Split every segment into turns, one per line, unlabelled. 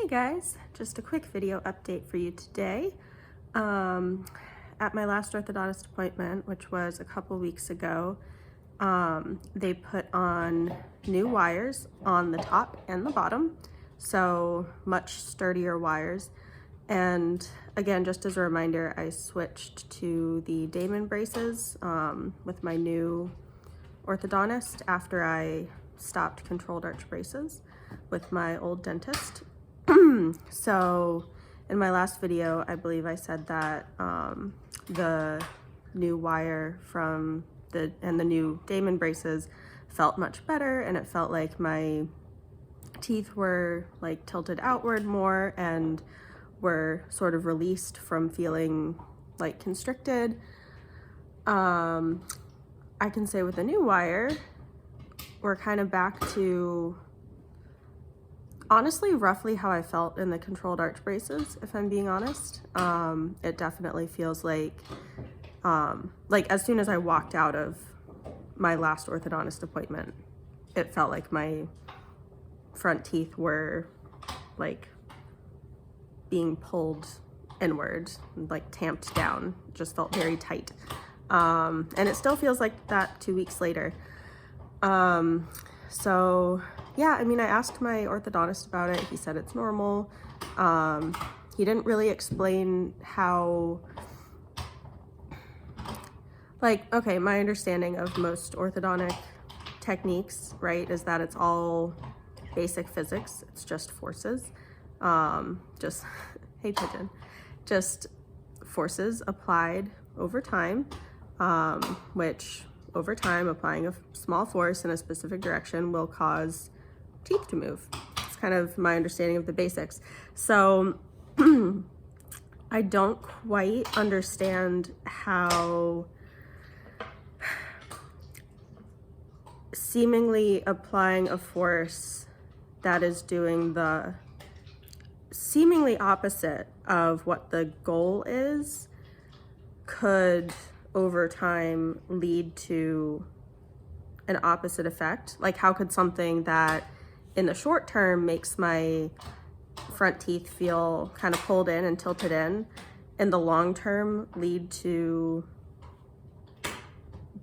Hey guys, just a quick video update for you today. At my last orthodontist appointment, which was a couple weeks ago, they put on new wires on the top and the bottom, so much sturdier wires. And again, just as a reminder, I switched to the Damon braces with my new orthodontist after I stopped controlled arch braces with my old dentist. So in my last video, I believe I said that the new wire from the new Damon braces felt much better, and it felt like my teeth were like tilted outward more and were sort of released from feeling like constricted. I can say with the new wire, we're kind of back to honestly roughly how I felt in the controlled arch braces, if I'm being honest. It definitely feels like as soon as I walked out of my last orthodontist appointment, it felt like my front teeth were like being pulled inward, like tamped down. It just felt very tight. And it still feels like that 2 weeks later. So yeah, I mean, I asked my orthodontist about it. He said it's normal. He didn't really explain how, okay, my understanding of most orthodontic techniques, right, is that it's all basic physics. It's just forces. Hey pigeon, just forces applied over time, which over time, applying a small force in a specific direction will cause teeth to move. It's kind of my understanding of the basics. So I don't quite understand how seemingly applying a force that is doing the seemingly opposite of what the goal is could over time lead to an opposite effect. Like, how could something that in the short term makes my front teeth feel kind of pulled in and tilted in the long term lead to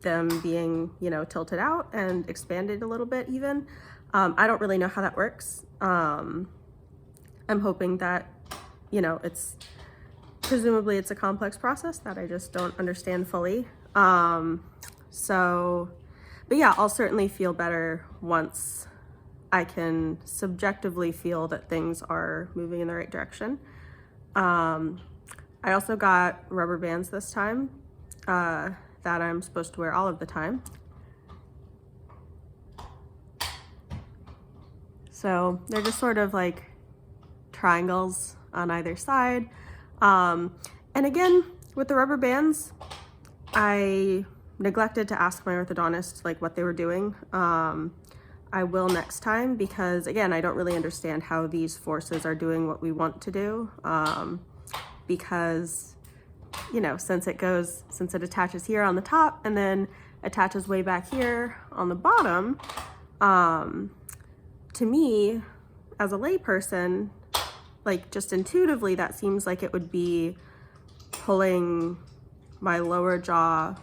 them being, tilted out and expanded a little bit even? I don't really know how that works. I'm hoping that, presumably it's a complex process that I just don't understand fully. But yeah, I'll certainly feel better once I can subjectively feel that things are moving in the right direction. I also got rubber bands this time that I'm supposed to wear all of the time. So they're just sort of like triangles on either side. And again, with the rubber bands, I neglected to ask my orthodontist what they were doing. I will next time, because again, I don't really understand how these forces are doing what we want to do. Because, since it attaches here on the top and then attaches way back here on the bottom, to me, as a layperson, just intuitively, that seems like it would be pulling my lower jaw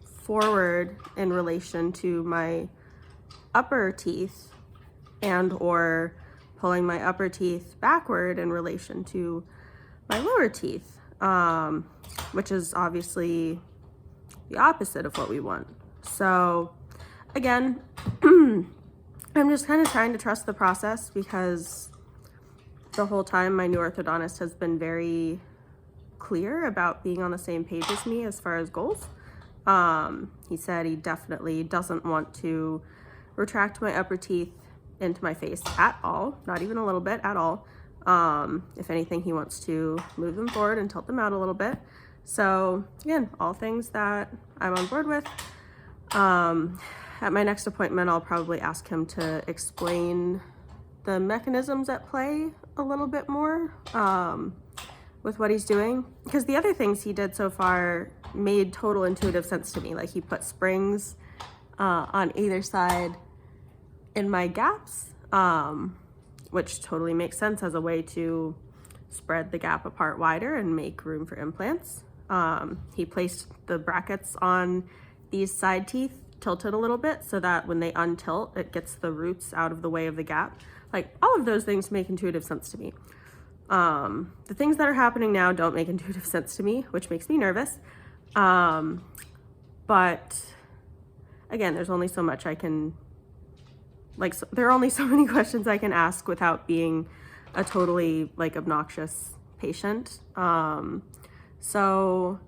forward in relation to my upper teeth, and or pulling my upper teeth backward in relation to my lower teeth, which is obviously the opposite of what we want. So again, I'm just kind of trying to trust the process, because the whole time my new orthodontist has been very clear about being on the same page as me as far as goals. He said he definitely doesn't want to retract my upper teeth into my face at all, not even a little bit at all. If anything, he wants to move them forward and tilt them out a little bit. So again, all things that I'm on board with. At my next appointment, I'll probably ask him to explain the mechanisms at play a little bit more with what he's doing, because the other things he did so far made total intuitive sense to me. Like, he put springs on either side in my gaps, which totally makes sense as a way to spread the gap apart wider and make room for implants. He placed the brackets on these side teeth tilted a little bit so that when they untilt, it gets the roots out of the way of the gap. Like, all of those things make intuitive sense to me. The things that are happening now don't make intuitive sense to me, which makes me nervous. But again, there's only so much I can, like, there are only so many questions I can ask without being a totally like obnoxious patient. So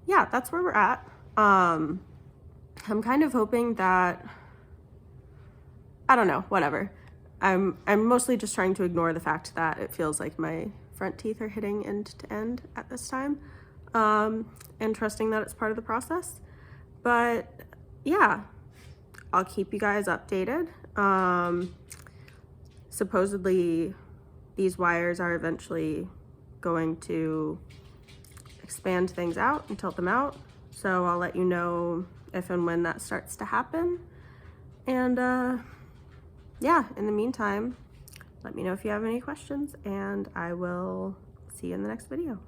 yeah, that's where we're at. I'm kind of hoping that, I don't know, whatever. I'm mostly just trying to ignore the fact that it feels like my front teeth are hitting end to end at this time, and trusting that it's part of the process. But yeah, I'll keep you guys updated. Supposedly these wires are eventually going to expand things out and tilt them out. So I'll let you know if and when that starts to happen. And yeah, in the meantime, let me know if you have any questions, and I will see you in the next video.